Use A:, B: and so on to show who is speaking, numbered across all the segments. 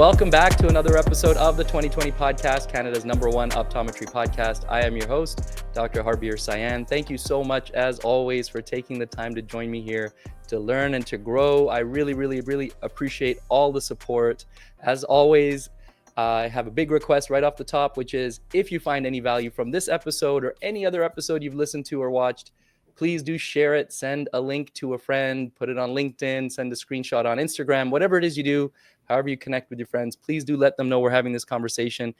A: welcome back to another episode of the 2020 podcast, Canada's #1 optometry podcast. I am your host, Dr. Harbir Sayan. Thank you so much, as always, for taking the time to join me here to learn and to grow. I really appreciate all the support. As always, I have a big request right off the top, which is if you find any value from this episode or any other episode you've listened to or watched, please do share it, send a link to a friend, put it on LinkedIn, send a screenshot on Instagram, whatever it is you do, however you connect with your friends, please do let them know we're having this conversation.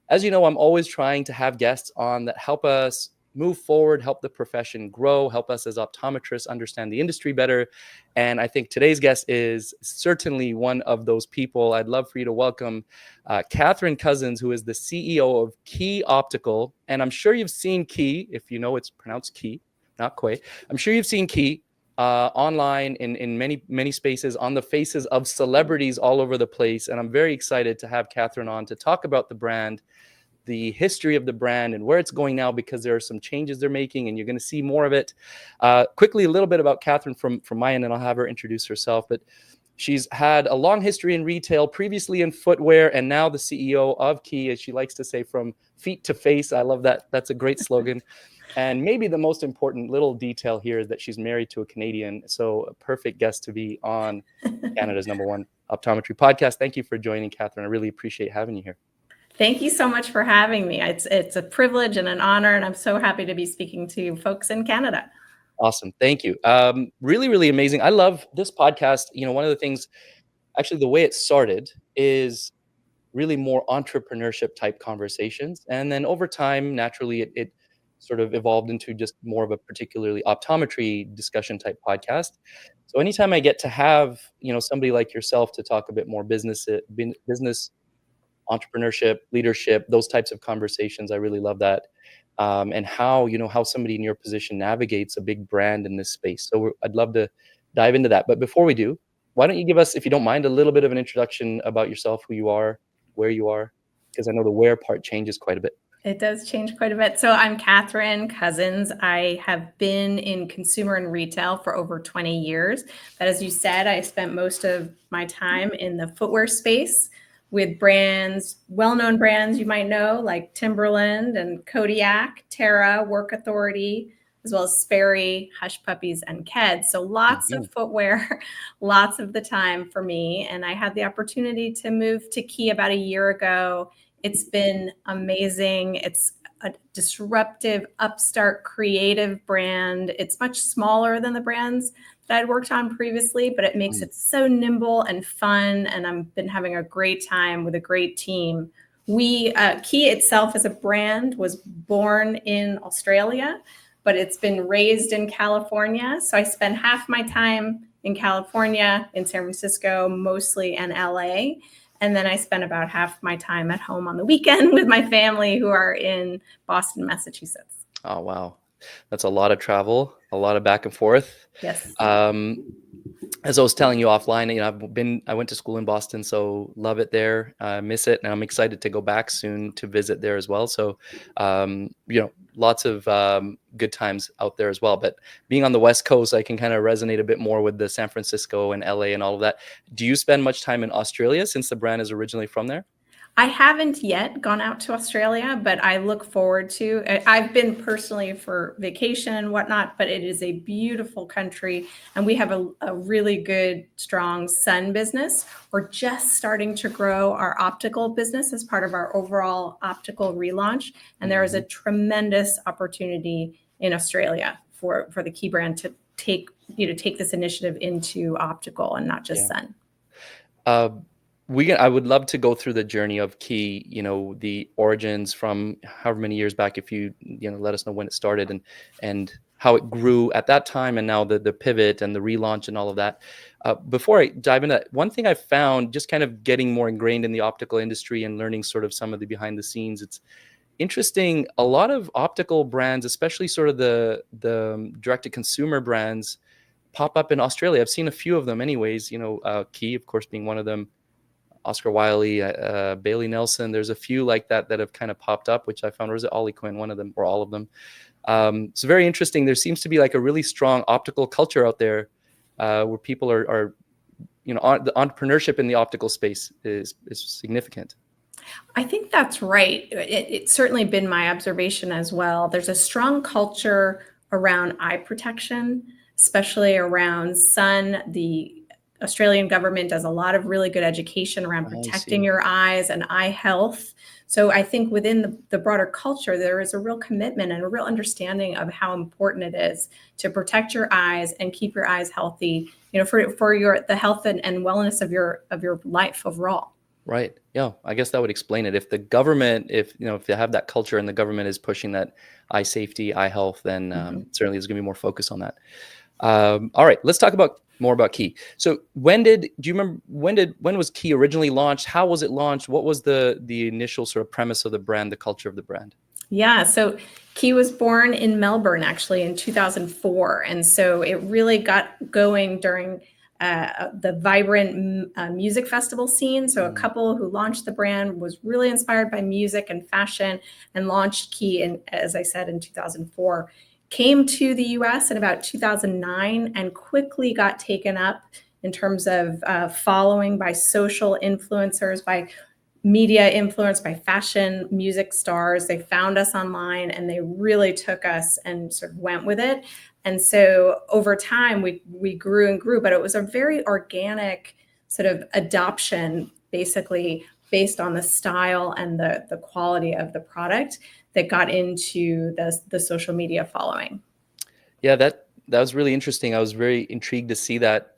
A: As you know, I'm always trying to have guests on that help us move forward, help the profession grow, help us as optometrists understand the industry better. And I think today's guest is certainly one of those people. I'd love for you to welcome Katherine Cousins, who is the CEO of QUAY Optical. And I'm sure you've seen QUAY, if you know it's pronounced QUAY, not QUAY. I'm sure you've seen QUAY online in many spaces, on the faces of celebrities all over the place. And I'm very excited to have Katherine on to talk about the brand, the history of the brand, and where it's going now, because there are some changes they're making and you're going to see more of it. Quickly, a little bit about Katherine from my end, and I'll have her introduce herself. But she's had a long history in retail, previously in footwear, and now the CEO of QUAY, as she likes to say, from feet to face. I love that. That's a great slogan. And maybe the most important little detail here is that she's married to a Canadian. So a perfect guest to be on Canada's #1 optometry podcast. Thank you for joining, Katherine. I really appreciate having you here.
B: Thank you so much for having me. It's a privilege and an honor, and I'm so happy to be speaking to folks in Canada.
A: Awesome. Thank you. Really amazing. I love this podcast. You know, one of the things, actually, the way it started is really more entrepreneurship type conversations. And then over time, naturally, it sort of evolved into just more of a particularly optometry discussion type podcast. So anytime I get to have, somebody like yourself to talk a bit more business, entrepreneurship, leadership, those types of conversations, I really love that. And how somebody in your position navigates a big brand in this space. So I'd love to dive into that. But before we do, why don't you give us, if you don't mind, a little bit of an introduction about yourself, who you are, where you are, because I know the where part changes quite a bit.
B: It does change quite a bit. So I'm Katherine Cousins. I have been in consumer and retail for over 20 years. But as you said, I spent most of my time in the footwear space with brands, well-known brands you might know, like Timberland and Kodiak, Terra, Work Authority, as well as Sperry, Hush Puppies, and Keds. So lots of footwear, lots of the time for me. And I had the opportunity to move to QUAY about a year ago. It's been amazing. It's a disruptive, upstart, creative brand. It's much smaller than the brands that I'd worked on previously, but it makes it so nimble and fun. And I've been having a great time with a great team. QUAY itself as a brand was born in Australia, but it's been raised in California. So I spend half my time in California, in San Francisco, mostly, and LA. And then I spend about half my time at home on the weekend with my family, who are in Boston, Massachusetts.
A: Oh, wow. That's a lot of travel, a lot of back and forth.
B: Yes.
A: As I was telling you offline, I went to school in Boston, so love it there. I miss it, and I'm excited to go back soon to visit there as well. So, lots of good times out there as well. But being on the West Coast, I can kind of resonate a bit more with the San Francisco and LA and all of that. Do you spend much time in Australia, since the brand is originally from there?
B: I haven't yet gone out to Australia, but I look forward to. I've been personally for vacation and whatnot, but it is a beautiful country, and we have a really good, strong sun business. We're just starting to grow our optical business as part of our overall optical relaunch, and there is a tremendous opportunity in Australia for the QUAY brand to take this initiative into optical and not just sun.
A: I would love to go through the journey of QUAY, the origins from however many years back, if you let us know when it started and how it grew at that time, and now the pivot and the relaunch and all of that. Before I dive into that, one thing I found, just kind of getting more ingrained in the optical industry and learning sort of some of the behind the scenes, it's interesting. A lot of optical brands, especially sort of the direct-to-consumer brands, pop up in Australia. I've seen a few of them anyways, QUAY, of course, being one of them. Oscar Wiley, Bailey Nelson. There's a few like that have kind of popped up, which I found, or is it Ollie Quinn, one of them, or all of them. It's very interesting. There seems to be like a really strong optical culture out there where people are the entrepreneurship in the optical space is significant.
B: I think that's right. It's certainly been my observation as well. There's a strong culture around eye protection, especially around sun. The Australian government does a lot of really good education around
A: I
B: protecting
A: see.
B: your eyes and eye health. So I think within the broader culture, there is a real commitment and a real understanding of how important it is to protect your eyes and keep your eyes healthy, for the health and wellness of your life overall.
A: Right. Yeah. I guess that would explain it. If the government, if they have that culture and the government is pushing that eye safety, eye health, then
B: Mhm.
A: certainly there's going to be more focus on that. All right. Let's talk more about QUAY. So do you remember when was QUAY originally launched? How was it launched? What was the initial sort of premise of the brand, the culture of the brand?
B: Yeah, so QUAY was born in Melbourne actually in 2004. And so it really got going during the vibrant music festival scene. So a
A: Mm,
B: couple who launched the brand was really inspired by music and fashion and launched QUAY, as I said, in 2004. Came to the US in about 2009 and quickly got taken up in terms of following by social influencers, by media influenced, by fashion, music stars. They found us online and they really took us and sort of went with it. And so over time, we grew and grew, but it was a very organic sort of adoption, basically based on the style and the quality of the product that got into the social media following.
A: yeah, that was really interesting. I was very intrigued to see that.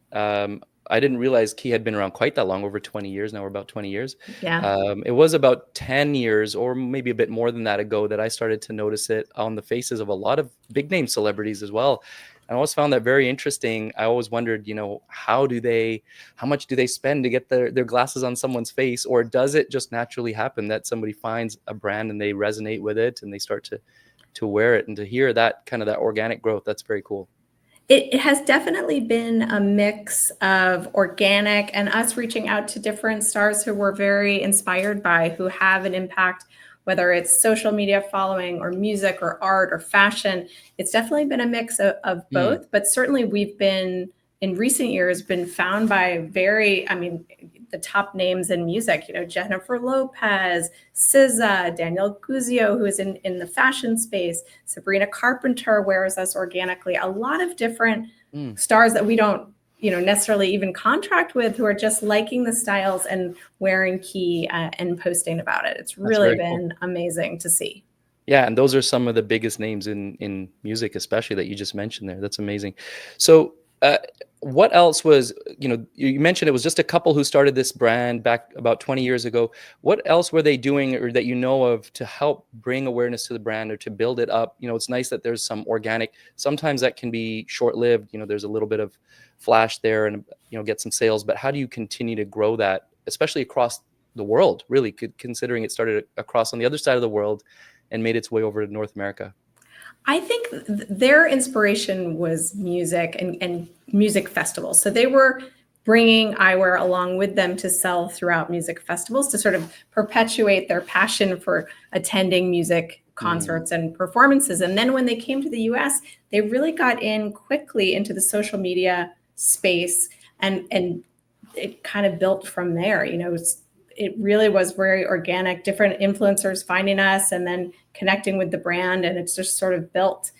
A: I didn't realize QUAY had been around quite that long, over 20 years now. We're about 20 years.
B: Yeah.
A: It was about 10 years or maybe a bit more than that ago that I started to notice it on the faces of a lot of big name celebrities as well. I always found that very interesting. I always wondered, how much do they spend to get their glasses on someone's face? Or does it just naturally happen that somebody finds a brand and they resonate with it and they start to wear it? And to hear that kind of that organic growth, that's very cool.
B: It has definitely been a mix of organic and us reaching out to different stars who we're very inspired by, who have an impact, whether it's social media following or music or art or fashion. It's definitely been a mix of
A: Mm,
B: both, but certainly we've been in recent years been found by the top names in music, Jennifer Lopez, SZA, Daniel Guzio, who is in the fashion space, Sabrina Carpenter wears us organically. A lot of different
A: mm.
B: stars that we don't, necessarily even contract with, who are just liking the styles and wearing QUAY and posting about it. It's
A: That's
B: really
A: very cool.
B: been amazing to see.
A: Yeah, and those are some of the biggest names in music, especially that you just mentioned there. That's amazing. So, what else was, you mentioned it was just a couple who started this brand back about 20 years ago. What else were they doing or that you know of to help bring awareness to the brand or to build it up? It's nice that there's some organic, sometimes that can be short-lived, there's a little bit of flash there and, get some sales, but how do you continue to grow that, especially across the world, really, considering it started across on the other side of the world and made its way over to North America?
B: I think their inspiration was music and music festivals. So they were bringing eyewear along with them to sell throughout music festivals to sort of perpetuate their passion for attending music
A: Mm,
B: concerts and performances. And then when they came to the US, they really got in quickly into the social media space and it kind of built from there. It really was very organic, different influencers finding us and then connecting with the brand, and it's just sort of built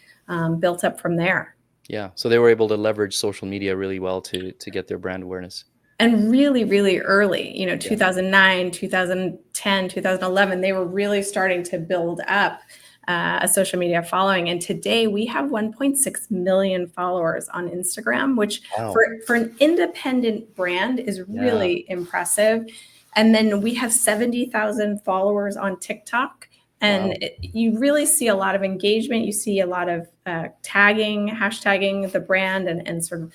B: up from there.
A: yeah, so they were able to leverage social media really well to get their brand awareness.
B: And really, really early,
A: Yeah.
B: 2009, 2010, 2011, they were really starting to build up a social media following. And today we have 1.6 million followers on Instagram, which
A: Wow.
B: for an independent brand is
A: Yeah.
B: really impressive. And then we have 70,000 followers on TikTok. And
A: Wow.
B: you really see a lot of engagement. You see a lot of hashtagging the brand and sort of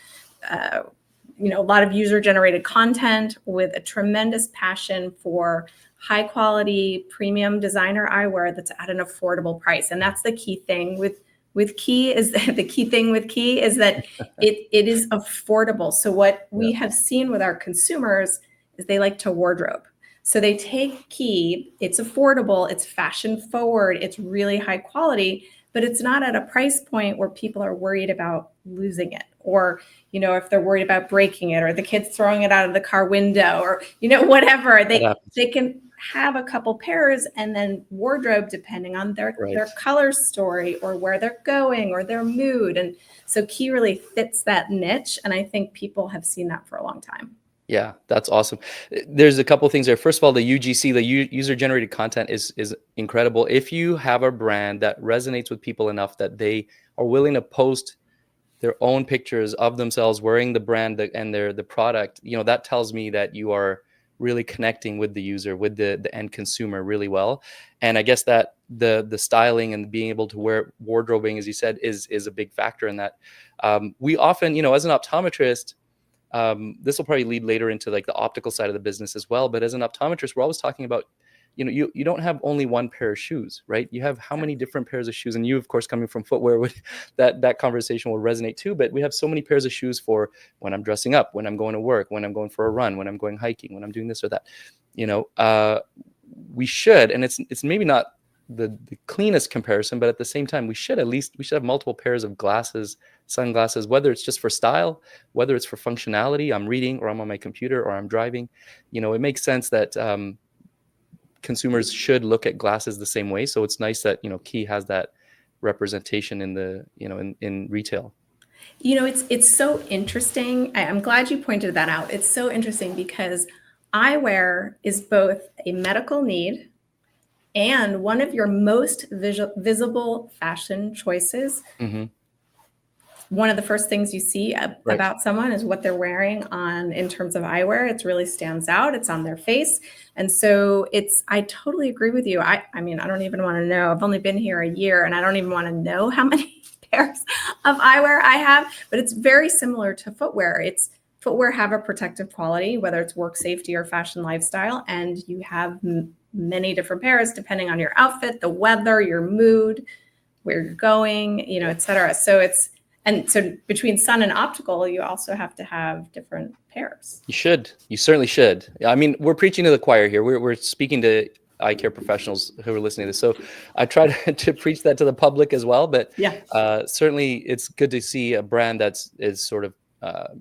B: a lot of user generated content with a tremendous passion for high quality premium designer eyewear that's at an affordable price. And that's the key thing with QUAY is the key thing with QUAY is that it is affordable. So what
A: Yeah.
B: we have seen with our consumers is they like to wardrobe. So they take QUAY, it's affordable, it's fashion forward, it's really high quality, but it's not at a price point where people are worried about losing it, or if they're worried about breaking it, or the kids throwing it out of the car window, or whatever. They can have a couple pairs and then wardrobe depending on their color story or where they're going or their mood. And so QUAY really fits that niche, and I think people have seen that for a long time.
A: Yeah, that's awesome. There's a couple of things there. First of all, the UGC, the user-generated content is incredible. If you have a brand that resonates with people enough that they are willing to post their own pictures of themselves wearing the brand and the product, that tells me that you are really connecting with the user, with the end consumer really well. And I guess that the styling and being able to wear wardrobing, as you said, is a big factor in that. We often, as an optometrist, this will probably lead later into like the optical side of the business as well. But as an optometrist, we're always talking about, you don't have only one pair of shoes, right? You have how many different pairs of shoes? And you, of course, coming from footwear, that conversation will resonate too. But we have so many pairs of shoes for when I'm dressing up, when I'm going to work, when I'm going for a run, when I'm going hiking, when I'm doing this or that. We should, and it's maybe not the cleanest comparison, but at the same time, we should have multiple pairs of glasses, sunglasses, whether it's just for style, whether it's for functionality. I'm reading, or I'm on my computer, or I'm driving. It makes sense that consumers should look at glasses the same way. So it's nice that QUAY has that representation in the in retail.
B: It's so interesting. I'm glad you pointed that out. It's so interesting because eyewear is both a medical need and one of your most visible fashion choices.
A: Mm-hmm.
B: One of the first things you see about someone is what they're wearing in terms of eyewear. It really stands out. It's on their face. And so I totally agree with you. I mean, I don't even want to know. I've only been here a year and I don't even want to know how many pairs of eyewear I have, but it's very similar to footwear. Footwear have a protective quality, whether it's work safety or fashion lifestyle, and you have many different pairs depending on your outfit, the weather, your mood, where you're going, et cetera. And so between sun and optical, you also have to have different pairs.
A: You certainly should. I mean, we're preaching to the choir here. We're speaking to eye care professionals who are listening to this. So I try to preach that to the public as well. But certainly it's good to see a brand is sort of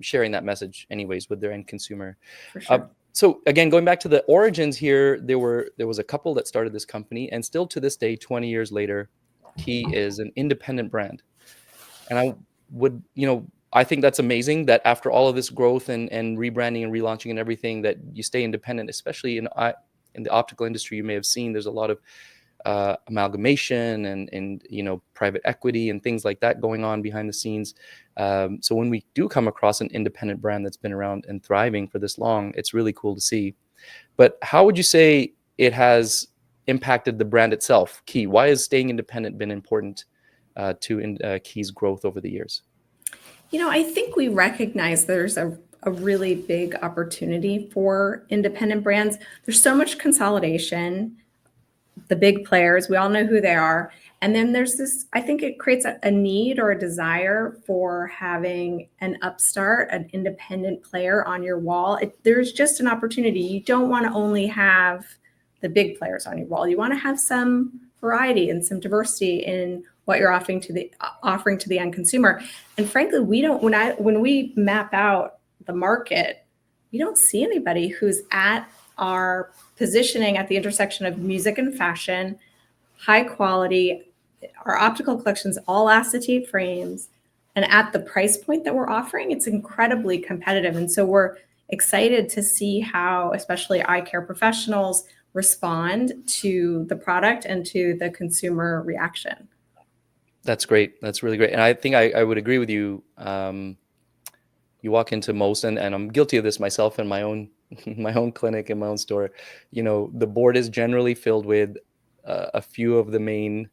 A: sharing that message anyways with their end consumer.
B: For sure.
A: So again, going back to the origins here, there was a couple that started this company, and still to this day, 20 years later, QUAY is an independent brand. And I think that's amazing that after all of this growth and rebranding and relaunching and everything, that you stay independent, especially in the optical industry. You may have seen there's a lot of amalgamation and private equity and things like that going on behind the scenes. So when we do come across an independent brand that's been around and thriving for this long, it's really cool to see. But how would you say it has impacted the brand itself, QUAY? Why has staying independent been important to QUAY's growth over the years?
B: I think we recognize there's a really big opportunity for independent brands. There's so much consolidation. The big players, we all know who they are. And then there's this, I think it creates a need or a desire for having an upstart, an independent player on your wall. There's just an opportunity. You don't want to only have the big players on your wall. You want to have some variety and some diversity in what you're offering to the end consumer. And frankly, when we map out the market, we don't see anybody who's at our positioning at the intersection of music and fashion, high quality, our optical collections, all acetate frames, and at the price point that we're offering, it's incredibly competitive. And so we're excited to see how, especially eye care professionals, respond to the product and to the consumer reaction.
A: That's great. That's really great. And I think I would agree with you. You walk into most, and I'm guilty of this myself in my own clinic, in my own store. The board is generally filled with a few of the main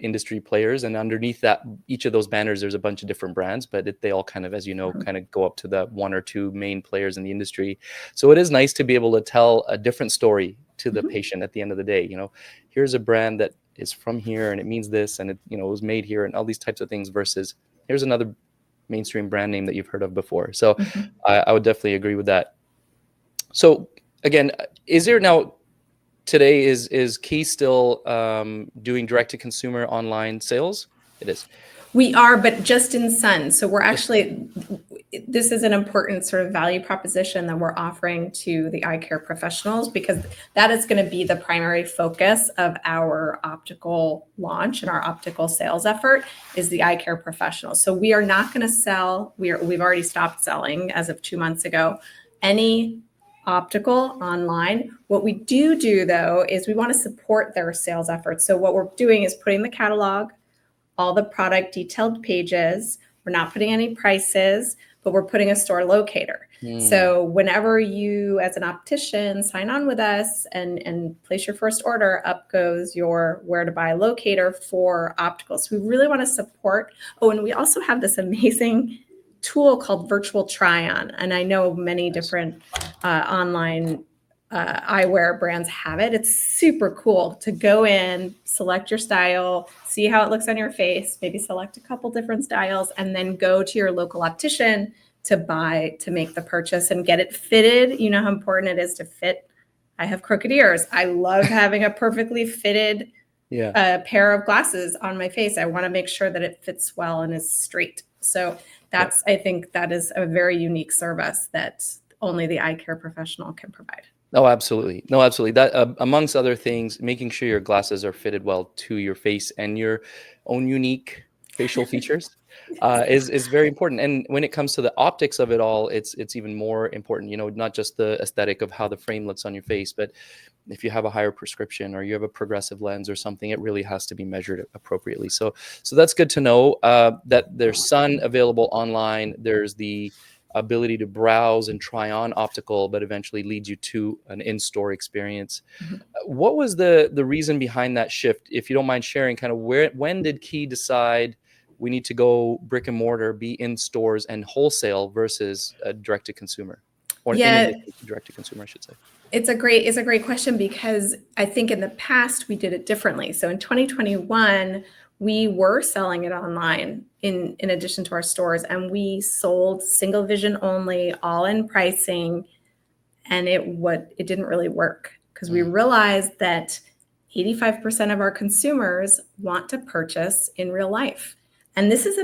A: industry players, and underneath that, each of those banners, there's a bunch of different brands, but they all kind of, as kind of go up to the one or two main players in the industry. So it is nice to be able to tell a different story to the patient at the end of the day. Here's a brand that is from here and it means this, and it was made here, and all these types of things, versus here's another mainstream brand name that you've heard of before. So I would definitely agree with that. So again, is there now today is Key still doing direct to consumer online sales? It is.
B: We are, but just in sun. So we're
A: Just
B: actually, this is an important sort of value proposition that we're offering to the eye care professionals, because that is going to be the primary focus of our optical launch and our optical sales effort is the eye care professionals. So we are not going to sell, we've already stopped selling as of 2 months ago, any optical online. What we do though, is we want to support their sales efforts. So what we're doing is putting the catalog, all the product detailed pages. We're not putting any prices, but we're putting a store locator. So whenever you, as an optician, sign on with us and place your first order, up goes your where to buy locator for opticals. We really want to support. Oh, and we also have this amazing tool called virtual try-on. And I know many different online eyewear brands have it. It's super cool to go in, select your style, see how it looks on your face, maybe select a couple different styles, and then go to your local optician to make the purchase and get it fitted. You know how important it is to fit. I have crooked ears. I love having a perfectly fitted pair of glasses on my face. I want to make sure that it fits well and is straight. So that's, I think that is a very unique service that only the eye care professional can provide.
A: No, absolutely. No, absolutely. That amongst other things, making sure your glasses are fitted well to your face and your own unique facial features is very important. And when it comes to the optics of it all, it's even more important. You know, not just the aesthetic of how the frame looks on your face, but if you have a higher prescription or you have a progressive lens or something, it really has to be measured appropriately. So that's good to know that there's sun available online. There's the ability to browse and try on optical, but eventually leads you to an in-store experience. What was the reason behind that shift? If you don't mind sharing, kind of when did Key decide we need to go brick and mortar, be in stores and wholesale versus direct to consumer, or in addition to direct to consumer, I should say?
B: It's a great question, because I think in the past we did it differently. So in 2021, we were selling it online in addition to our stores, and we sold single vision only, all in pricing, and it didn't really work, because we realized that 85% of our consumers want to purchase in real life. And this is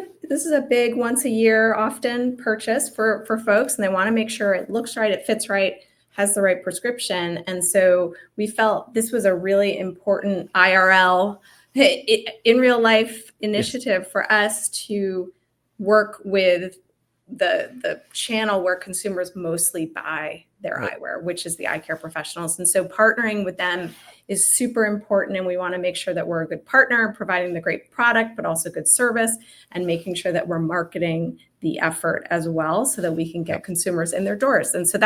B: a big once a year often purchase for folks, and they want to make sure it looks right, it fits right, has the right prescription. And so we felt this was a really important IRL, in real life initiative for us to work with the channel where consumers mostly buy their eyewear, which is the eye care professionals. And so partnering with them is super important. And we want to make sure that we're a good partner, providing the great product, but also good service, and making sure that we're marketing the effort as well, so that we can get consumers in their doors. And so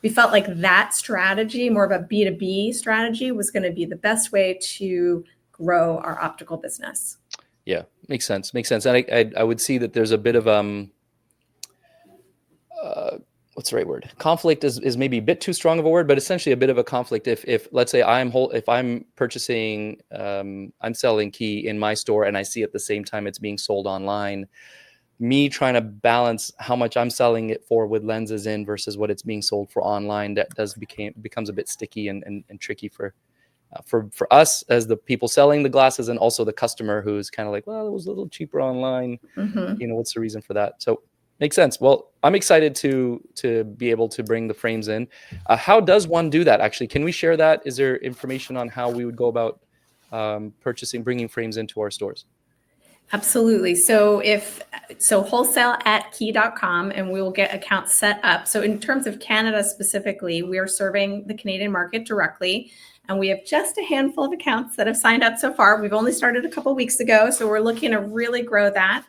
B: we felt like that strategy, more of a B2B strategy, was going to be the best way to grow our optical business.
A: Yeah, makes sense. And I would see that there's a bit of what's the right word? Conflict is maybe a bit too strong of a word, but essentially a bit of a conflict. If let's say if I'm purchasing, I'm selling Key in my store and I see at the same time it's being sold online, me trying to balance how much I'm selling it for with lenses in versus what it's being sold for online, that becomes a bit sticky and tricky for us as the people selling the glasses, and also the customer who's kind of like, well, it was a little cheaper online. You know, what's the reason for that? So makes sense. Well, I'm excited to be able to bring the frames in. How does one do that? Actually, can we share that? Is there information on how we would go about bringing frames into our stores?
B: Absolutely. So wholesale at key.com, and we will get accounts set up. So in terms of Canada specifically, we are serving the Canadian market directly, and we have just a handful of accounts that have signed up so far. We've only started a couple of weeks ago, so we're looking to really grow that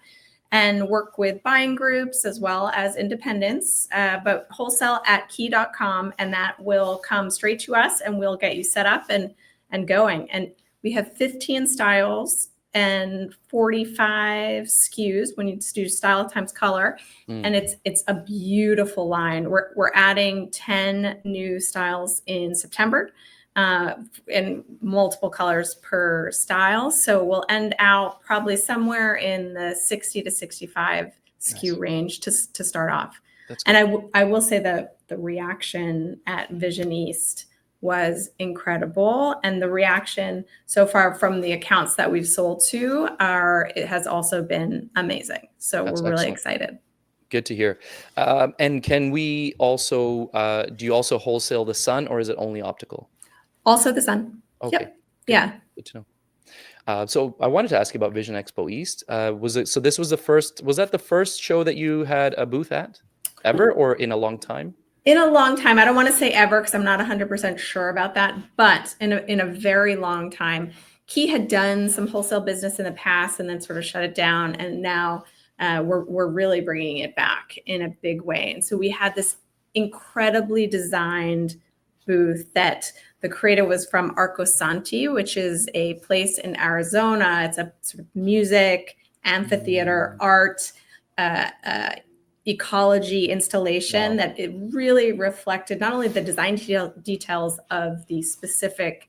B: and work with buying groups as well as independents, but wholesale at key.com, and that will come straight to us, and we'll get you set up and going. And we have 15 styles and 45 SKUs when you do style times color. And it's a beautiful line. We're adding 10 new styles in September, in multiple colors per style. So we'll end out probably somewhere in the 60 to 65 SKU range to start off.
A: That's
B: And
A: good.
B: I will say that the reaction at Vision East was incredible, and the reaction so far from the accounts that we've sold to it has also been amazing. So
A: That's
B: we're really
A: excellent.
B: excited.
A: Good to hear. And can we also, do you also wholesale the sun, or is it only optical?
B: Also the sun.
A: Okay,
B: Yep.
A: good.
B: Yeah.
A: Good to know. So I wanted to ask you about Vision Expo East. This was that the first show that you had a booth at ever, or in a long time?
B: In a long time. I don't want to say ever because I'm not 100% sure about that, but in a very long time. Key had done some wholesale business in the past and then sort of shut it down, and now we're really bringing it back in a big way. And so we had this incredibly designed booth that the creator was from Arco Santi, which is a place in Arizona. It's a sort of music, amphitheater, art, ecology installation.
A: Wow.
B: That it really reflected not only the design details of the specific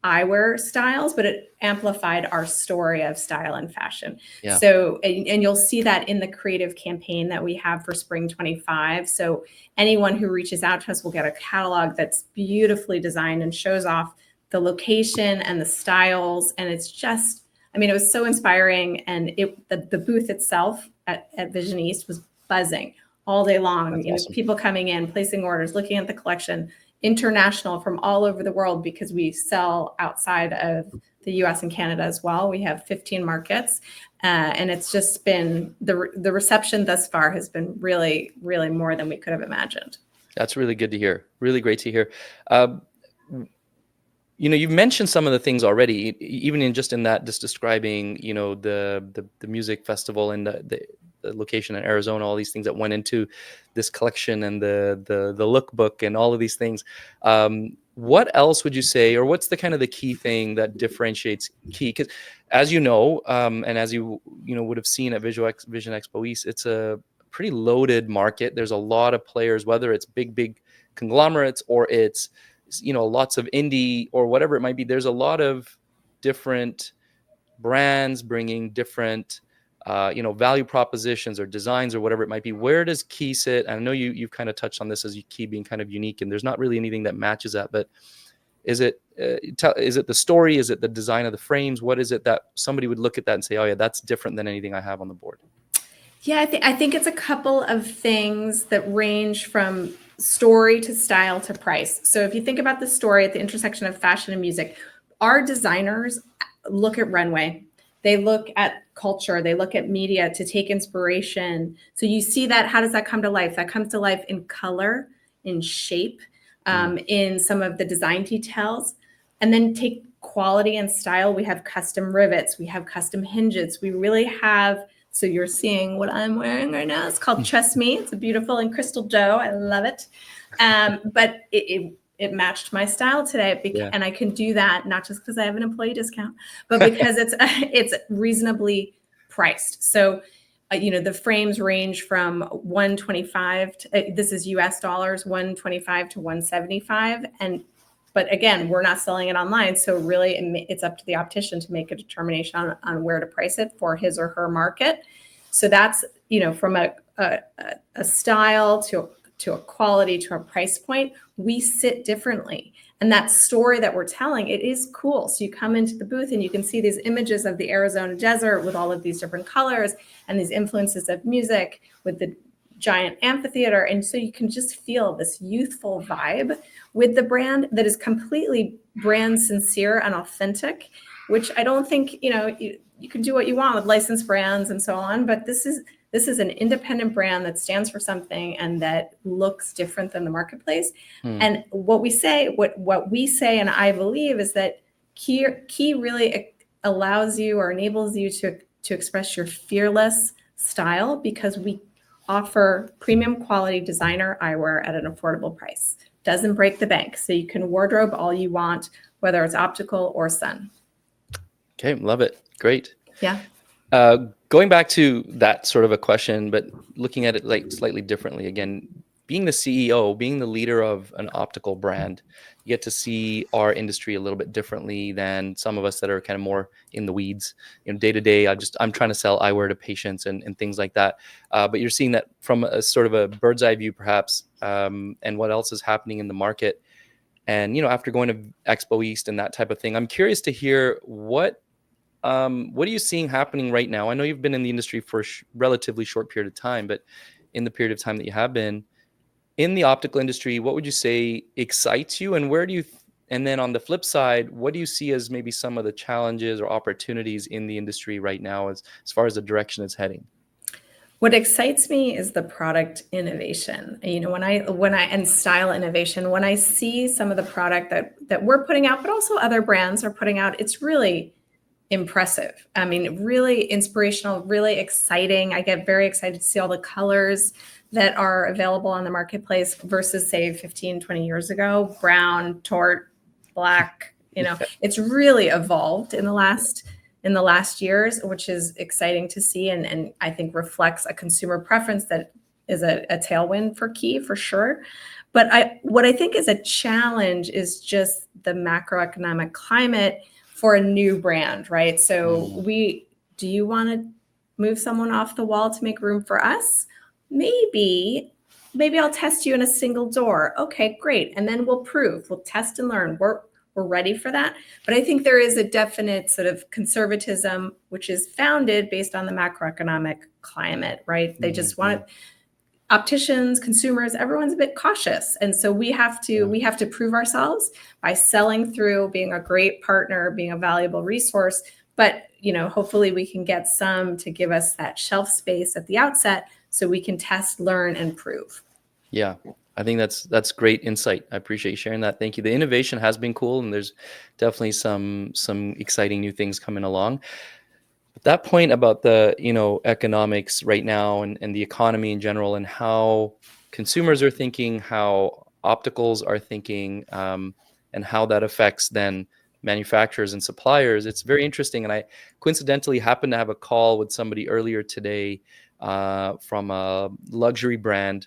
B: eyewear styles, but it amplified our story of style and fashion.
A: Yeah.
B: So, and you'll see that in the creative campaign that we have for spring 25. So anyone who reaches out to us will get a catalog that's beautifully designed and shows off the location and the styles. And it's just, I mean, it was so inspiring. And the booth itself at Vision East was buzzing all day long.
A: That's awesome.
B: People coming in, placing orders, looking at the collection, international from all over the world, because we sell outside of the US and Canada as well. We have 15 markets, and it's just been the reception thus far has been really, really more than we could have imagined.
A: That's really good to hear. Really great to hear. You've mentioned some of the things already, even in just describing, the music festival and the location in Arizona, all these things that went into this collection and the lookbook and all of these things. What else would you say, or what's the kind of the key thing that differentiates Key? Because as you know, and as you would have seen at Vision Expo East, it's a pretty loaded market. There's a lot of players, whether it's big conglomerates or it's lots of indie or whatever it might be. There's a lot of different brands bringing different value propositions or designs or whatever it might be. Where does Key sit? And I know you've kind of touched on this as Key being kind of unique, and there's not really anything that matches that, but is it the story? Is it the design of the frames? What is it that somebody would look at that and say, oh yeah, that's different than anything I have on the board?
B: Yeah, I think it's a couple of things that range from story to style to price. So if you think about the story at the intersection of fashion and music, our designers look at runway. They look at culture. They look at media to take inspiration. So you see that. How does that come to life? That comes to life in color, in shape, in some of the design details. And then take quality and style. We have custom rivets. We have custom hinges. We really have. So you're seeing what I'm wearing right now. It's called Trust Me. It's a beautiful and crystal dough. I love it. But it matched my style today, and I can do that not just because I have an employee discount, but because it's reasonably priced. So, the frames range from $125 this is US dollars, $125 to $175, but again, we're not selling it online. So really it's up to the optician to make a determination on where to price it for his or her market. So that's, from a style to a quality to a price point, we sit differently. And that story that we're telling, it is cool. So you come into the booth and you can see these images of the Arizona desert with all of these different colors and these influences of music with the giant amphitheater. And so you can just feel this youthful vibe with the brand that is completely brand sincere and authentic, which I don't think, you can do what you want with licensed brands and so on, but this is an independent brand that stands for something and that looks different than the marketplace. And what we say, and I believe, is that Key really allows you or enables you to express your fearless style, because we offer premium quality designer eyewear at an affordable price. Doesn't break the bank. So you can wardrobe all you want, whether it's optical or sun.
A: Okay, love it. Great.
B: Yeah.
A: Going back to that sort of a question, but looking at it like slightly differently again, being the CEO, being the leader of an optical brand, you get to see our industry a little bit differently than some of us that are kind of more in the weeds. Day to day, I'm trying to sell eyewear to patients and things like that. But you're seeing that from a sort of a bird's eye view, perhaps, and what else is happening in the market. And after going to Expo East and that type of thing, I'm curious to hear what are you seeing happening right now? I know you've been in the industry for a relatively short period of time, but in the period of time that you have been in the optical industry, what would you say excites you, and where do you and then on the flip side, what do you see as maybe some of the challenges or opportunities in the industry right now as far as the direction it's heading?
B: What excites me is the product innovation. When I and style innovation, when I see some of the product that we're putting out, but also other brands are putting out, it's really impressive. I mean, really inspirational, really exciting. I get very excited to see all the colors that are available on the marketplace versus say 15, 20 years ago, brown, tort, black. It's really evolved in the last years, which is exciting to see, and I think reflects a consumer preference that is a tailwind for QUAY for sure. But what I think is a challenge is just the macroeconomic climate for a new brand, right? So do you want to move someone off the wall to make room for us? Maybe I'll test you in a single door. Okay, great. And then we'll test and learn. We're ready for that. But I think there is a definite sort of conservatism, which is founded based on the macroeconomic climate, right? They just want opticians, consumers, everyone's a bit cautious. And so we have to prove ourselves by selling through, being a great partner, being a valuable resource. But, hopefully we can get some to give us that shelf space at the outset so we can test, learn, and prove.
A: Yeah, I think that's great insight. I appreciate you sharing that. Thank you. The innovation has been cool, and there's definitely some exciting new things coming along. But that point about the economics right now and the economy in general, and how consumers are thinking, how opticals are thinking, and how that affects then manufacturers and suppliers, it's very interesting. And I coincidentally happened to have a call with somebody earlier today from a luxury brand.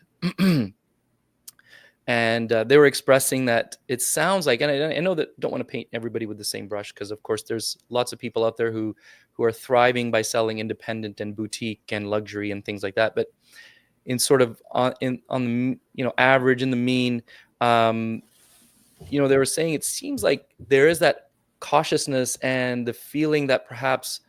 A: And they were expressing that it sounds like, and I know that don't want to paint everybody with the same brush, because of course there's lots of people out there who are thriving by selling independent and boutique and luxury and things like that. But in sort of on the average, in the mean, they were saying it seems like there is that cautiousness and the feeling that perhaps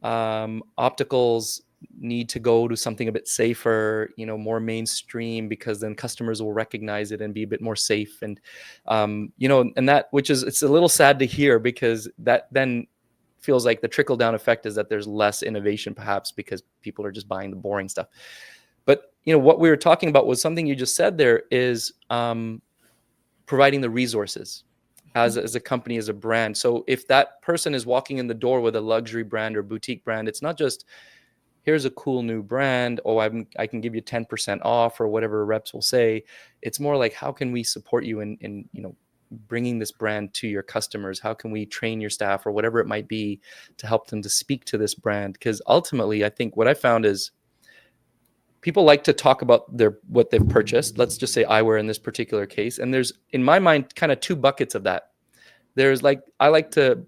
A: opticals need to go to something a bit safer, more mainstream, because then customers will recognize it and be a bit more safe. And, and that, which is, it's a little sad to hear, because that then feels like the trickle down effect is that there's less innovation, perhaps because people are just buying the boring stuff. But, what we were talking about was something you just said there is providing the resources as a company, as a brand. So if that person is walking in the door with a luxury brand or boutique brand, it's not just, here's a cool new brand, I can give you 10% off, or whatever reps will say. It's more like, how can we support you in bringing this brand to your customers? How can we train your staff, or whatever it might be, to help them to speak to this brand? Because ultimately, I think what I found is people like to talk about what they've purchased. Let's just say eyewear in this particular case. And there's, in my mind, kind of two buckets of that. There's like, I like to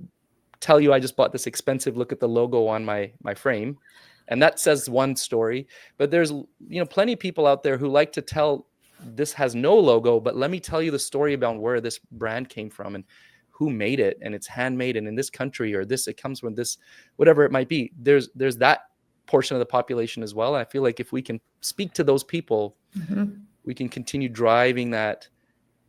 A: tell you, I just bought this expensive, look at the logo on my frame. And that says one story. But there's, plenty of people out there who like to tell, this has no logo, but let me tell you the story about where this brand came from and who made it, and it's handmade, and in this country, or it comes from this, whatever it might be. There's that portion of the population as well. And I feel like if we can speak to those people, we can continue driving that,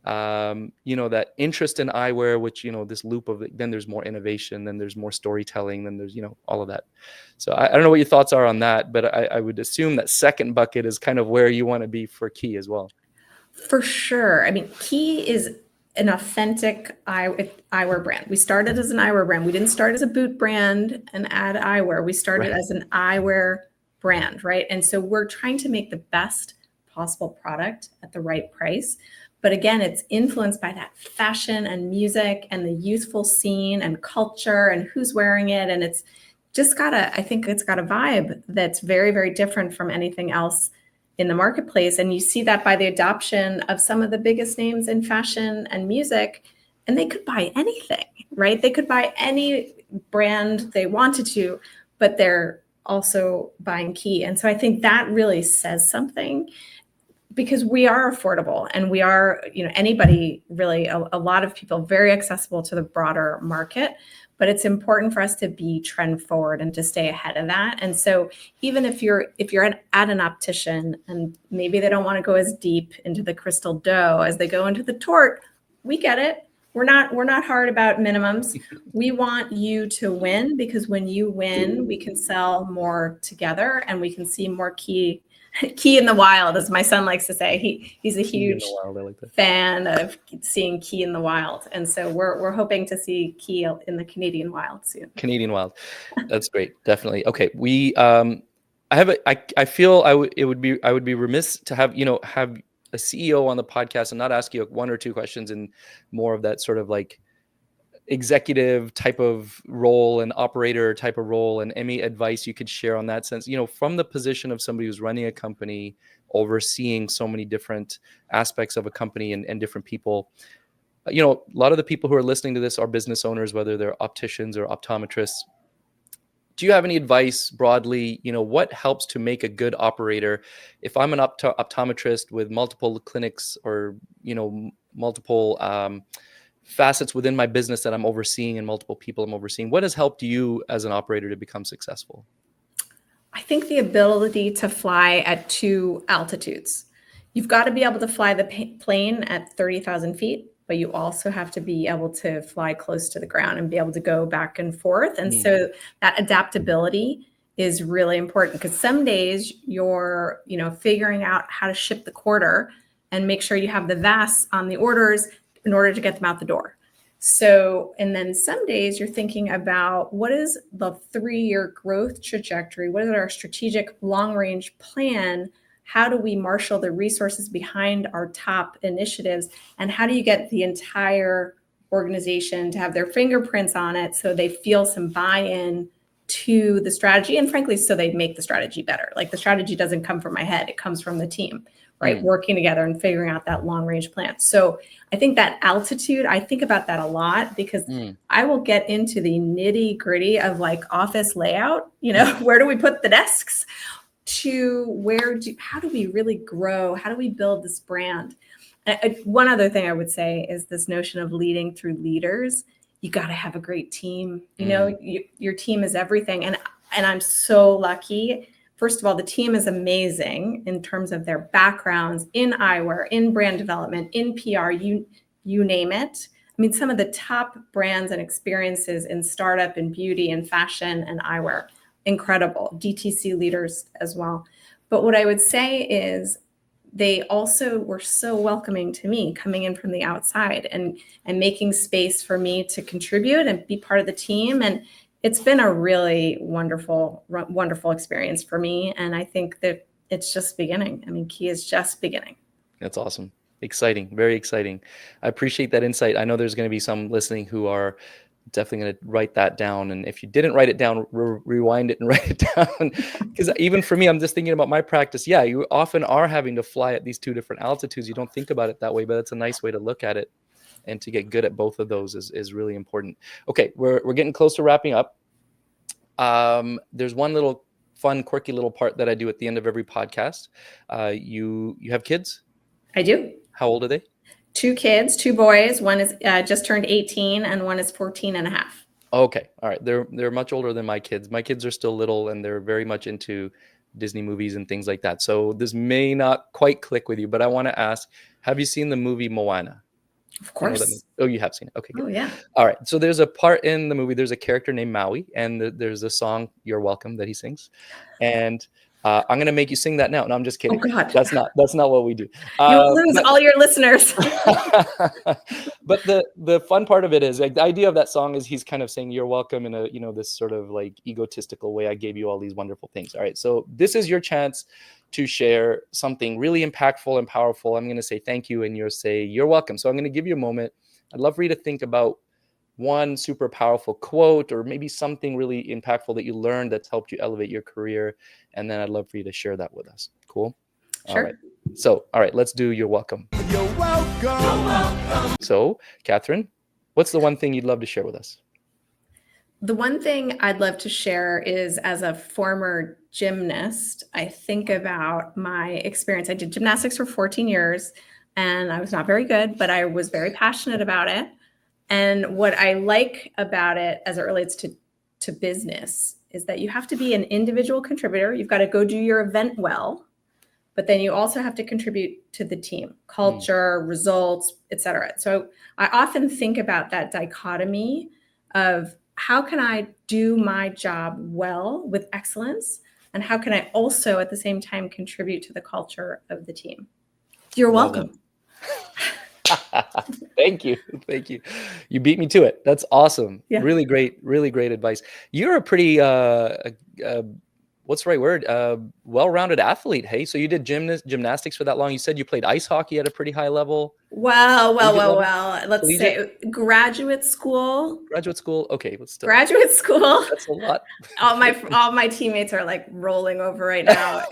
A: that interest in eyewear, which, this loop of it, then there's more innovation, then there's more storytelling, then there's, all of that. So I don't know what your thoughts are on that, but I would assume that second bucket is kind of where you want to be for QUAY as well.
B: For sure. I mean, QUAY is an authentic eyewear brand. We started as an eyewear brand. We didn't start as a boot brand and add eyewear. We started as an eyewear brand, right? And so we're trying to make the best possible product at the right price. But again, it's influenced by that fashion and music and the youthful scene and culture and who's wearing it. And it's just I think it's got a vibe that's very, very different from anything else in the marketplace. And you see that by the adoption of some of the biggest names in fashion and music, and they could buy anything, right? They could buy any brand they wanted to, but they're also buying Key. And so I think that really says something, because we are affordable, and we are, anybody really, a lot of people, very accessible to the broader market. But it's important for us to be trend forward and to stay ahead of that. And so even if you're at an optician and maybe they don't want to go as deep into the crystal dough as they go into the tort, we get it. We're not hard about minimums. We want you to win, because when you win, we can sell more together and we can see more Key in the wild, as my son likes to say. He's a huge fan of seeing Key in the wild, and so we're hoping to see Key in the Canadian wild soon.
A: Canadian wild, that's great, definitely. Okay, I feel I would be remiss to have a CEO on the podcast and not ask you one or two questions and more of that sort of like executive type of role and operator type of role, and any advice you could share on that sense, from the position of somebody who's running a company, overseeing so many different aspects of a company and different people. A lot of the people who are listening to this are business owners, whether they're opticians or optometrists. Do you have any advice broadly, what helps to make a good operator? If I'm an optometrist with multiple clinics or, multiple facets within my business that I'm overseeing and multiple people I'm overseeing, what has helped you as an operator to become successful?
B: I think the ability to fly at 2 altitudes. You've got to be able to fly the plane at 30,000 feet, but you also have to be able to fly close to the ground and be able to go back and forth. And so that adaptability is really important, because some days you're, figuring out how to ship the quarter and make sure you have the VAS on the orders in order to get them out the door. So, and then some days you're thinking about, what is the 3-year growth trajectory? What is our strategic long-range plan? How do we marshal the resources behind our top initiatives? And how do you get the entire organization to have their fingerprints on it so they feel some buy-in to the strategy? And frankly, so they make the strategy better. Like, the strategy doesn't come from my head, it comes from the team, right? Working together and figuring out that long-range plan. So I think that altitude, I think about that a lot, because I will get into the nitty-gritty of like office layout, where do we put the desks, to how do we really grow? How do we build this brand? One other thing I would say is this notion of leading through leaders. You got to have a great team. Your team is everything. And I'm so lucky. First of all, the team is amazing in terms of their backgrounds in eyewear, in brand development, in PR, you name it. I mean, some of the top brands and experiences in startup and beauty and fashion and eyewear, incredible. DTC leaders as well. But what I would say is, they also were so welcoming to me coming in from the outside and making space for me to contribute and be part of the team. And it's been a really wonderful experience for me. And I think that it's just beginning. I mean, Key is just beginning.
A: That's awesome. Exciting. Very exciting. I appreciate that insight. I know there's going to be some listening who are definitely going to write that down. And if you didn't write it down, rewind it and write it down. Because even for me, I'm just thinking about my practice. Yeah, you often are having to fly at these 2 different altitudes. You don't think about it that way, but it's a nice way to look at it. And to get good at both of those is really important. Okay, we're getting close to wrapping up. There's one little fun, quirky little part that I do at the end of every podcast. You have kids?
B: I do.
A: How old are they?
B: 2 kids, 2 boys. One is just turned 18 and one is 14 and a half.
A: Okay. All right. They're much older than my kids. My kids are still little and they're very much into Disney movies and things like that. So this may not quite click with you, but I want to ask, have you seen the movie Moana?
B: Of course.
A: Oh, you have seen it. Okay, good.
B: Oh, yeah.
A: All right. So there's a part in the movie, there's a character named Maui, and there's a song, You're Welcome, that he sings. And I'm going to make you sing that now. No, I'm just kidding.
B: Oh, God.
A: That's not what we do.
B: You will lose all your listeners.
A: But the fun part of it is, like, the idea of that song is he's kind of saying you're welcome in a, this sort of like egotistical way. I gave you all these wonderful things. All right. So this is your chance to share something really impactful and powerful. I'm going to say thank you, and you'll say you're welcome. So I'm going to give you a moment. I'd love for you to think about one super powerful quote, or maybe something really impactful that you learned that's helped you elevate your career. And then I'd love for you to share that with us. Cool. All
B: Sure.
A: right. So, all right, let's do your welcome.
C: You're welcome.
A: So, Katherine, what's the one thing you'd love to share with us?
B: The one thing I'd love to share is, as a former gymnast, I think about my experience. I did gymnastics for 14 years and I was not very good, but I was very passionate about it. And what I like about it as it relates to business is that you have to be an individual contributor. You've got to go do your event well, but then you also have to contribute to the team, culture, results, et cetera. So I often think about that dichotomy of how can I do my job well with excellence, and how can I also at the same time contribute to the culture of the team? You're
A: Love
B: welcome.
A: Thank you. Thank you. You beat me to it. That's awesome.
B: Yeah.
A: Really great advice. You're a pretty, what's the right word? Well-rounded athlete. Hey, so you did gymnastics for that long. You said you played ice hockey at a pretty high level.
B: Well. Let's
A: Collegiate?
B: say graduate school.
A: Graduate school. Okay, but still,
B: Graduate school.
A: that's a lot.
B: all my teammates are like rolling over right now.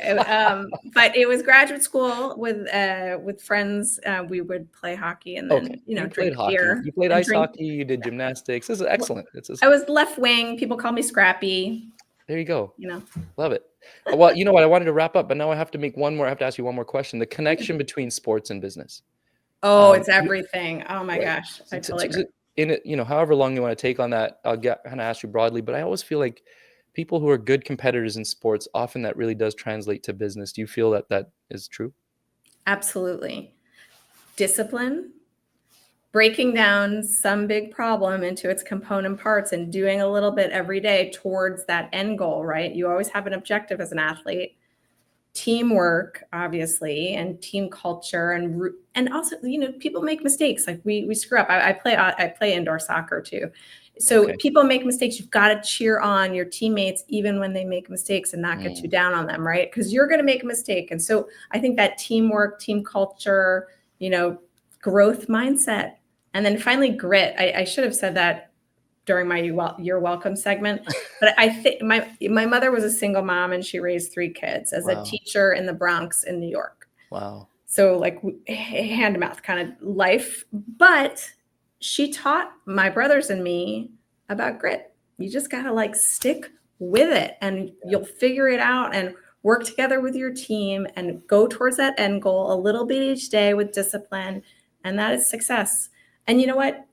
B: But it was graduate school with friends. We would play hockey and then
A: Okay,
B: you
A: played
B: drink
A: hockey.
B: beer.
A: You played
B: and
A: ice
B: drink-
A: hockey. You did gymnastics. This is excellent.
B: I was left wing. People call me Scrappy.
A: There you go.
B: You know.
A: Love it. Well, you know what? I wanted to wrap up, but now I have to make one more. I have to ask you one more question. The connection between sports and business.
B: Oh, it's everything. Oh my
A: right.
B: gosh. I totally
A: So
B: agree.
A: in it, however long you want to take on that, I'll kind of ask you broadly, but I always feel like people who are good competitors in sports, often that really does translate to business. Do you feel that that is true?
B: Absolutely. Discipline, breaking down some big problem into its component parts and doing a little bit every day towards that end goal, right? You always have an objective as an athlete. Teamwork, obviously, and team culture, and also, people make mistakes. Like we screw up. I play indoor soccer too. So
A: Okay.
B: people make mistakes. You've got to cheer on your teammates even when they make mistakes and not get too down on them, right? Because you're going to make a mistake. And so I think that teamwork, team culture, growth mindset, and then finally grit. I should have said that during my You're Welcome segment, but I think my mother was a single mom and she raised 3 kids as a teacher in the Bronx in New York.
A: Wow.
B: So like hand to mouth kind of life, but she taught my brothers and me about grit. You just got to stick with it and you'll figure it out and work together with your team and go towards that end goal a little bit each day with discipline. And that is success. And you know what?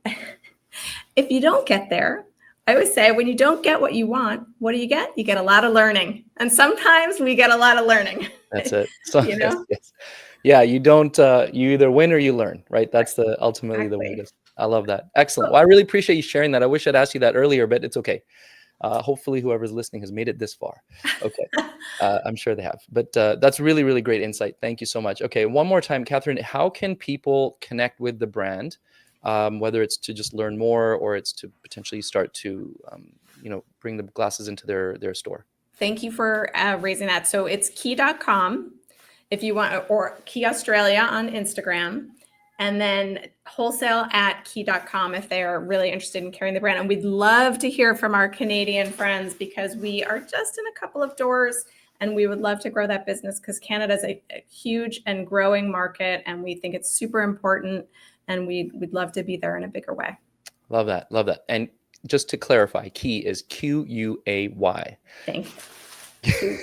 B: If you don't get there, I always say when you don't get what you want, what do? You get a lot of learning. And sometimes we get a lot of learning.
A: That's it. So,
B: Yes.
A: Yeah, you don't, you either win or you learn, right? That's ultimately the way it is. I love that. Excellent. Well, I really appreciate you sharing that. I wish I'd asked you that earlier, but it's okay. Hopefully whoever's listening has made it this far. Okay. I'm sure they have, but that's really, really great insight. Thank you so much. Okay. One more time, Katherine, how can people connect with the brand? Whether it's to just learn more or it's to potentially start to, bring the glasses into their store.
B: Thank you for raising that. So it's QUAY.com if you want, or QUAY Australia on Instagram, and then wholesale at QUAY.com if they are really interested in carrying the brand. And we'd love to hear from our Canadian friends because we are just in a couple of doors and we would love to grow that business because Canada is a huge and growing market and we think it's super important. And we'd love to be there in a bigger way.
A: Love that. Love that. And just to clarify, QUAY is QUAY.
B: Thank you.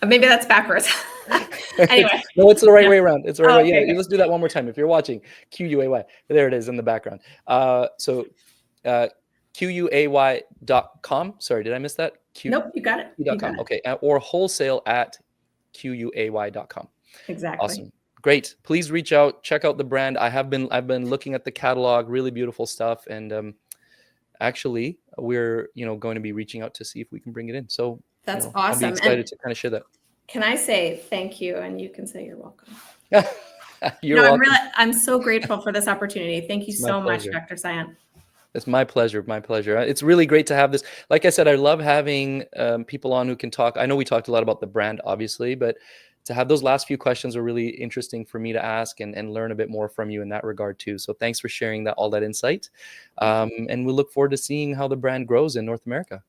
B: Maybe that's backwards. Anyway.
A: No, it's the right way around. It's the right way.
B: Okay,
A: Yeah, let's do that one more time. If you're watching, QUAY. There it is in the background. So QUAY.com. Sorry, did I miss that?
B: Nope, you got it.
A: QUAY.com. Okay. Or wholesale at QUAY.com.
B: Exactly.
A: Awesome. Great. Please reach out, check out the brand. I've been looking at the catalog, really beautiful stuff. And actually we're, going to be reaching out to see if we can bring it in. So
B: that's
A: I'll
B: awesome.
A: be excited to kind of share that.
B: Can I say thank you? And you can say you're welcome.
A: You're welcome.
B: I'm so grateful for this opportunity. Thank you so much,
A: pleasure.
B: Dr. Sayan.
A: It's my pleasure. My pleasure. It's really great to have this. Like I said, I love having people on who can talk. I know we talked a lot about the brand, obviously, but to have those last few questions were really interesting for me to ask and learn a bit more from you in that regard too. So thanks for sharing all that insight. And we look forward to seeing how the brand grows in North America.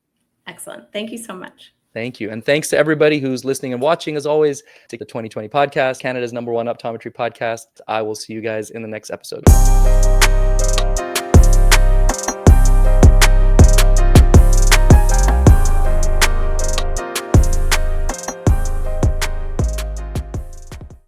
B: Excellent. Thank you so much.
A: Thank you. And thanks to everybody who's listening and watching, as always, to the 2020 podcast, Canada's #1 optometry podcast. I will see you guys in the next episode.